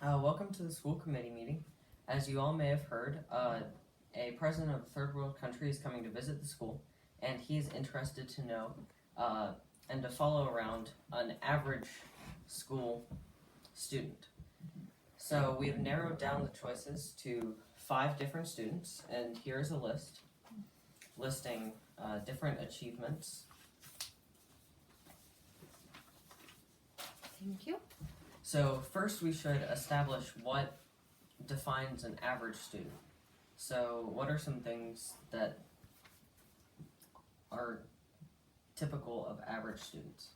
Welcome to the school committee meeting. As you all may have heard, a president of a third world country is coming to visit the school, and he is interested to know and to follow around an average school student. So we have narrowed down the choices to 5 different students, and here is a list listing different achievements. Thank you. So first we should establish what defines an average student. So what are some things that are typical of average students?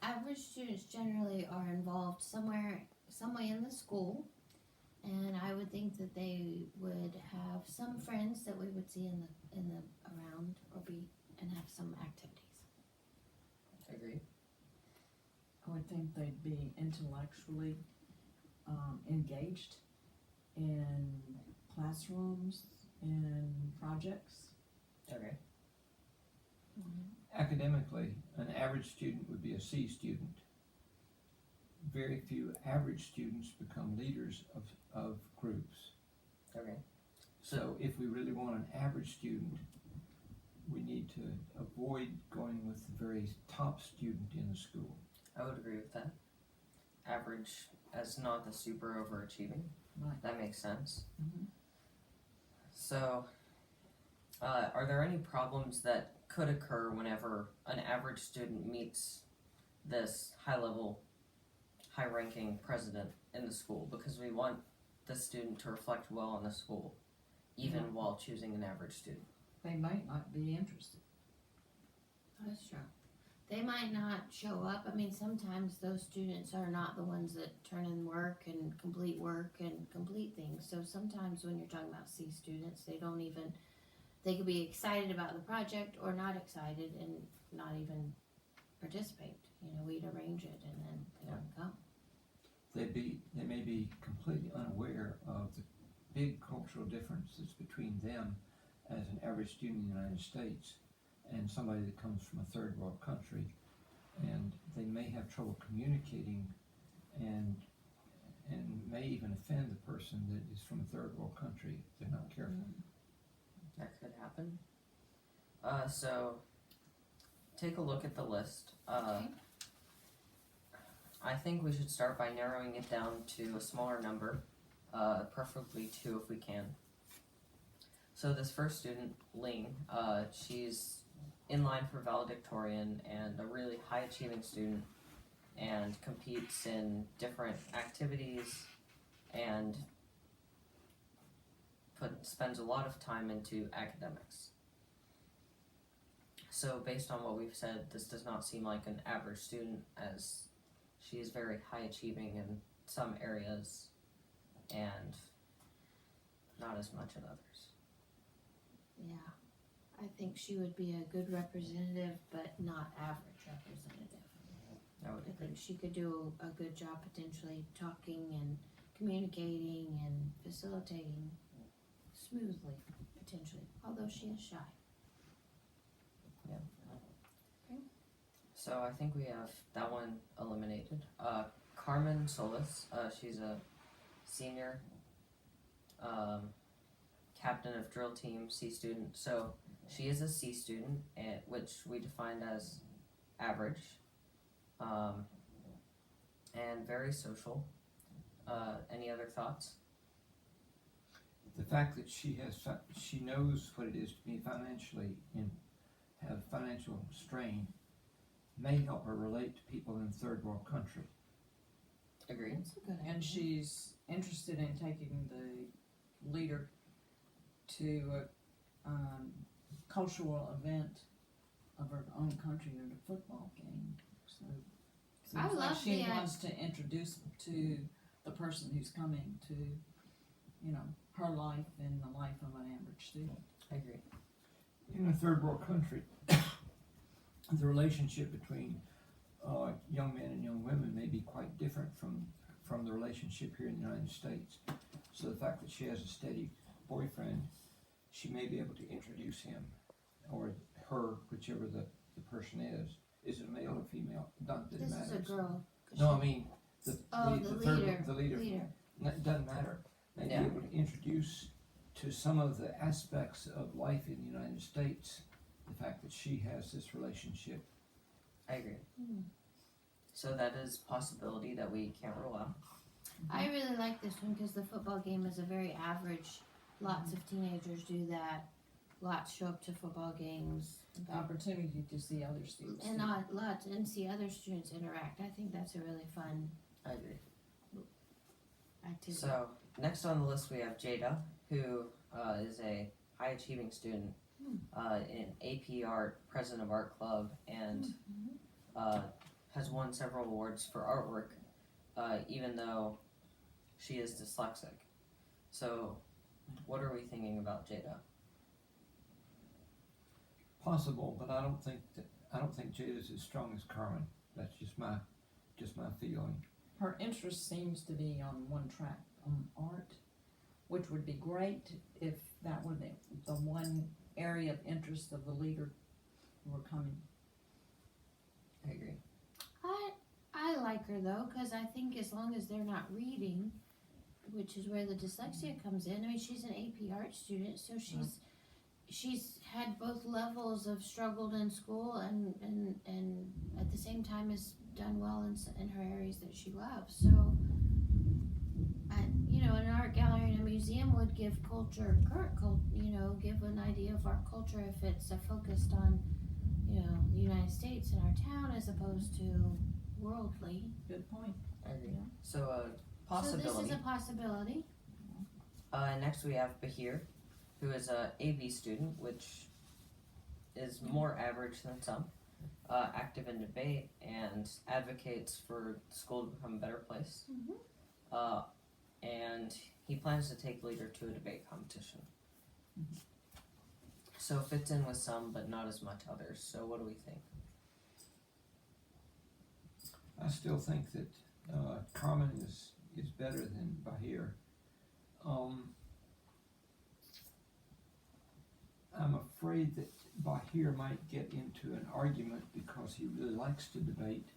Average students generally are involved some way in the school, and I would think that they would have some friends that we would see in the around or be and have some activities. Agree. I would think they'd be intellectually engaged in classrooms and projects. Okay. Academically, an average student would be a C student. Very few average students become leaders of groups. Okay. So if we really want an average student, we need to avoid going with the very top student in the school. I would agree with that. Average as not the super overachieving. Right. That makes sense. Mm-hmm. So, are there any problems that could occur whenever an average student meets this high-level, high-ranking president in the school? Because we want the student to reflect well on the school, even while choosing an average student. They might not be interested. That's true. They might not show up. I mean, sometimes those students are not the ones that turn in work and complete things. So sometimes when you're talking about C students, they could be excited about the project or not excited and not even participate. You know, we'd arrange it and then they wouldn't come. They may be completely unaware of the big cultural differences between them as an average student in the United States and somebody that comes from a third world country, and they may have trouble communicating and may even offend the person that is from a third world country if they're not careful. That could happen. So, take a look at the list. Okay. I think we should start by narrowing it down to a smaller number, preferably 2 if we can. So this first student, Ling, she's in line for valedictorian and a really high achieving student and competes in different activities and spends a lot of time into academics. So based on what we've said, this does not seem like an average student, as she is very high achieving in some areas and not as much in others. Yeah. I think she would be a good representative, but not average representative. I would I agree. think she could do a good job potentially talking and communicating and facilitating smoothly, potentially, although she is shy. So I think we have that one eliminated. Carmen Solis, she's a senior captain of drill team, C student. So she is a C student, which we defined as average, and very social. Any other thoughts? The fact that she knows what it is to be financially have financial strain may help her relate to people in third world country. Agreed. That's a good idea. And she's interested in taking the leader to a cultural event of her own country at a football game. So I seems like love she the wants to introduce to the person who's coming to, her life and the life of an average student. I agree. In a third world country, the relationship between young men and young women may be quite different from the relationship here in the United States. So the fact that she has a steady boyfriend, she may be able to introduce him or her, whichever the person is. Is it a male or female? Not that it This matters. is a girl. No, I mean the leader. the leader. Leader. It doesn't matter. Maybe Yeah. able to introduce to some of the aspects of life in the United States, the fact that she has this relationship. I agree. Hmm. So that is a possibility that we can't rule out. I really like this one because the football game is a very average. Lots of teenagers do that. Lots show up to football games. The opportunity to see other students. And lots and see other students interact. I think that's a really fun I agree. activity. So next on the list we have Jada, who is a high achieving student in AP Art, president of Art Club, and has won several awards for artwork, even though she is dyslexic. So what are we thinking about Jada? Possible, but I don't think Jada's as strong as Carmen. That's just my feeling. Her interest seems to be on one track, on art, which would be great if that were the one area of interest of the leader who were coming. I agree. I like her though because I think as long as they're not reading, which is where the dyslexia comes in. I mean, she's an AP art student, so she's had both levels of struggled in school and at the same time has done well in her areas that she loves. So, an art gallery and a museum would give culture, give an idea of our culture if it's focused on, the United States and our town as opposed to worldly. Good point. I agree. Yeah. So possibility. So this is a possibility. Next we have Bahir, who is a AV student, which is more average than some. Active in debate and advocates for the school to become a better place. And he plans to take leader to a debate competition. So fits in with some, but not as much others. So what do we think? I still think that Carmen is better than Bahir. I'm afraid that Bahir might get into an argument because he really likes to debate.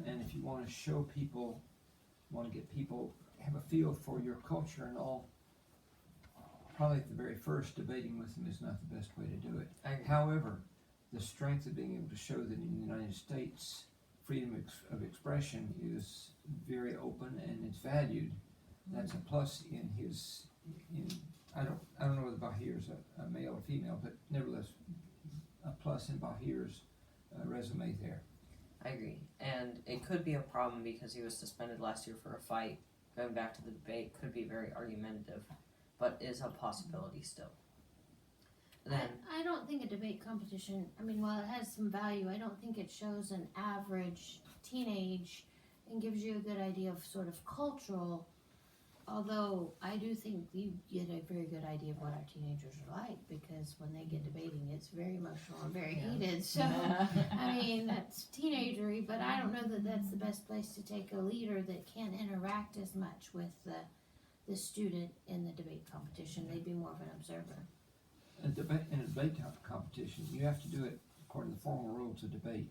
And if you want to show people, want to get people have a feel for your culture and all, probably at the very first, debating with them is not the best way to do it. I agree. However, the strength of being able to show that in the United States, freedom of expression is very open and it's valued. That's a plus in his. I don't know whether Bahir is a male or female, but nevertheless, a plus in Bahir's resume there. I agree. And it could be a problem because he was suspended last year for a fight. Going back to the debate could be very argumentative, but is a possibility still. Then I don't think a debate competition, while it has some value, I don't think it shows an average teenage and gives you a good idea of sort of cultural, although I do think you get a very good idea of what our teenagers are like because when they get debating, it's very emotional and very heated. So, that's teenagery, but I don't know that that's the best place to take a leader that can't interact as much with the student in the debate competition. They'd be more of an observer. In a debate competition, you have to do it according to the formal rules of debate.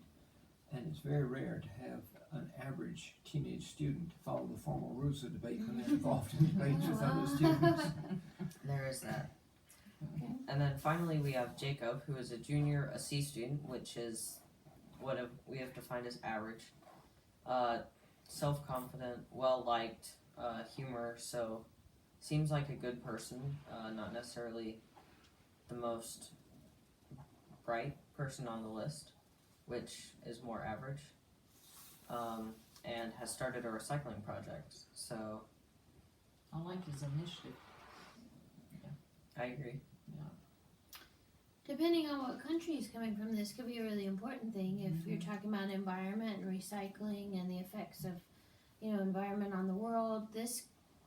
And it's very rare to have an average teenage student follow the formal rules of debate when they're involved in debates with other students. there is that. Okay. And then finally we have Jacob, who is a junior, a C student, which is what we have defined as average. Self-confident, well-liked, humor, so seems like a good person, not necessarily the most bright person on the list, which is more average, and has started a recycling project. So I like his initiative. I agree. Depending on what country is coming from, this could be a really important thing. If you're talking about environment and recycling and the effects of, environment on the world, this,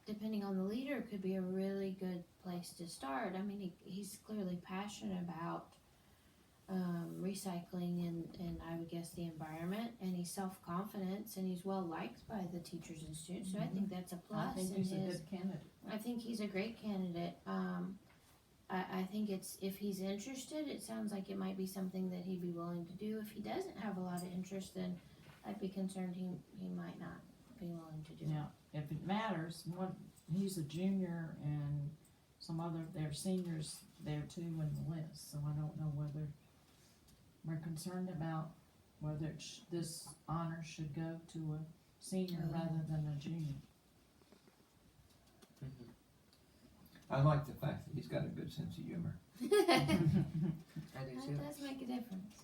depending on the leader, could be a really good place to start. He's clearly passionate about recycling and I would guess the environment, and he's self-confident and he's well liked by the teachers and students. So I think that's a plus. I think he's a good candidate. I think he's a great candidate. I think if he's interested, it sounds like it might be something that he'd be willing to do. If he doesn't have a lot of interest, then I'd be concerned he might not be willing matters, he's a junior and some other, they're seniors there too in the list, so I don't know whether we're concerned about whether this honor should go to a senior rather than a junior. I like the fact that he's got a good sense of humor. I do That too. does make a difference.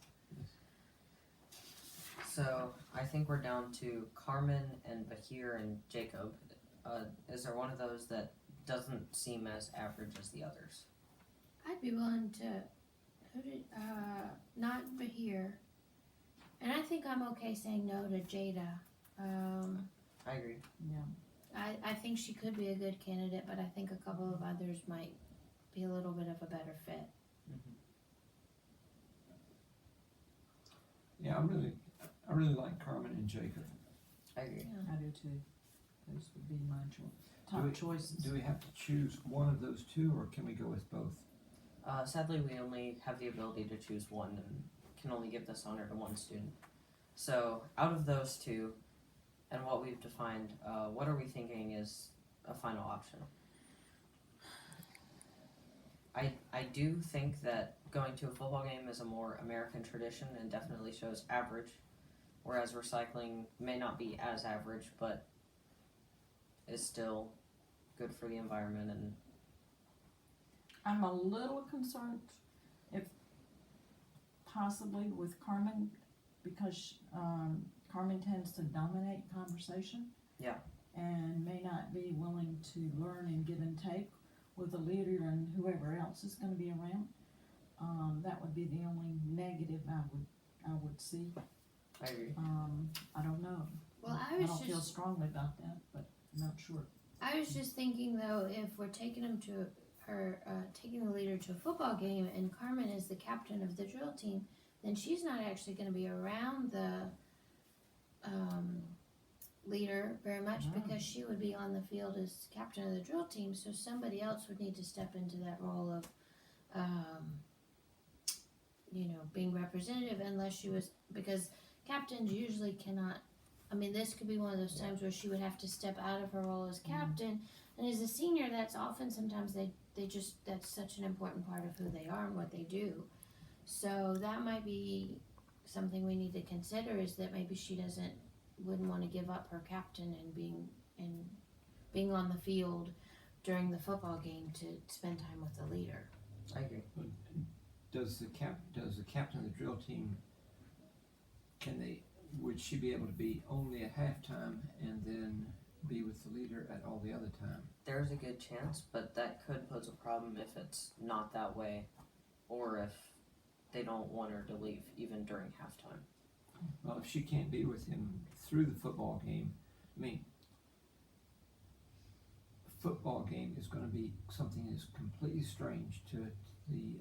So I think we're down to Carmen and Bahir and Jacob. Is there one of those that doesn't seem as average as the others? I'd be willing to, not Bahir. And I think I'm okay saying no to Jada. I agree. Yeah, I think she could be a good candidate, but I think a couple of others might be a little bit of a better fit. Yeah, I really like Carmen and Jacob. I agree. I do too. Those would be my Do top we- choices. Do we have to choose one of those two, or can we go with both? Sadly, we only have the ability to choose one and can only give this honor to one student. So, out of those two, and what we've defined, what are we thinking is a final option? I do think that going to a football game is a more American tradition and definitely shows average, whereas recycling may not be as average, but is still good for the environment. And I'm a little concerned if possibly with Carmen, because Carmen tends to dominate conversation. Yeah. And may not be willing to learn and give and take with the leader and whoever else is gonna be around. That would be the only negative I would see. I agree. I don't know. Well, I don't feel strongly about that, but I'm not sure. I was just thinking though, if we're taking him to taking the leader to a football game and Carmen is the captain of the drill team, then she's not actually gonna be around the, leader very much No. because she would be on the field as captain of the drill team, so somebody else would need to step into that role of, being representative unless she was, because captains usually cannot, this could be one of those times where she would have to step out of her role as captain, and as a senior, that's often, sometimes they just, that's such an important part of who they are and what they do. So that might be something we need to consider, is that maybe she wouldn't wanna give up her captain and being on the field during the football game to spend time with the leader. I agree. Does the captain of the drill team, would she be able to be only at halftime and then be with the leader at all the other time? There's a good chance, but that could pose a problem if it's not that way, or if they don't want her to leave even during halftime. Well, if she can't be with him through the football game, a football game is gonna be something that's completely strange to the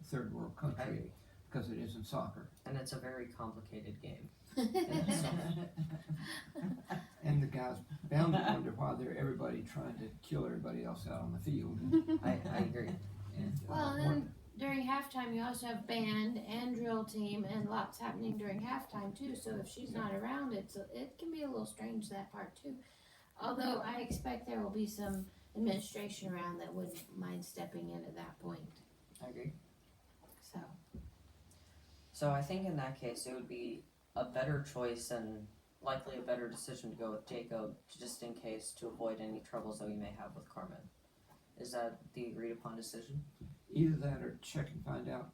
third world I country, agree. because it isn't soccer. And it's a very complicated game. And the guys bound to wonder why everybody trying to kill everybody else out on the field. I agree. And, Well, and then during halftime, you also have band and drill team and lots happening during halftime too, so if she's not around, it can be a little strange, that part too. Although I expect there will be some administration around that wouldn't mind stepping in at that point, I agree. so. So I think in that case, it would be a better choice and likely a better decision to go with Jacob, just in case, to avoid any troubles that we may have with Carmen. Is that the agreed upon decision? either that or check and find out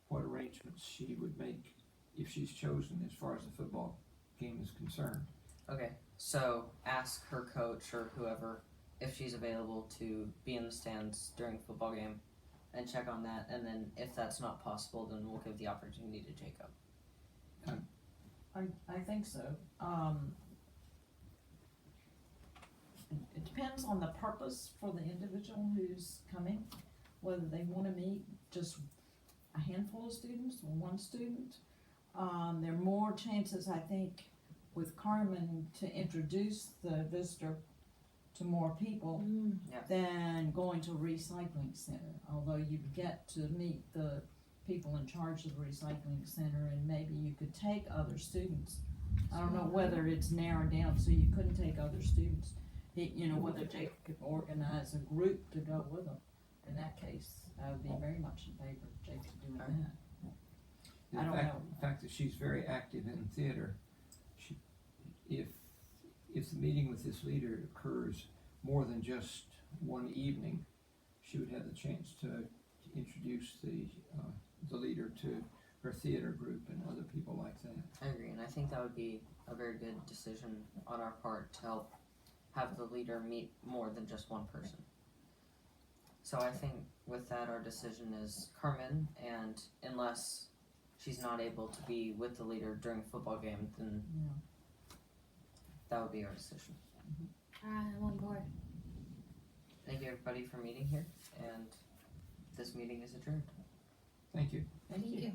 what arrangements she would make if she's chosen as far as the football game is concerned. Okay, so ask her coach or whoever if she's available to be in the stands during a football game and check on that, and then if that's not possible, then we'll give the opportunity to Jacob. I think so. It depends on the purpose for the individual who's coming, whether they wanna meet just a handful of students or one student. There are more chances, I think, with Carmen to introduce the visitor to more people than going to a recycling center. Although you get to meet the people in charge of the recycling center, and maybe you could take other students. I don't know whether it's narrowed down so you couldn't take other students. Whether Jacob could organize a group to go with them. In that case, I would be very much in favor of Jacob doing that. The I don't fact, know. the fact that she's very active in theater, if the meeting with this leader occurs more than just one evening, she would have the chance to introduce the leader to her theater group and other people like that. I agree, and I think that would be a very good decision on our part to help have the leader meet more than just one person. So I think with that, our decision is Carmen, and unless she's not able to be with the leader during a football game, then Yeah. that would be our decision. Alright, I'm on board. Thank you everybody for meeting here, and this meeting is adjourned. Thank you. Thank you. you.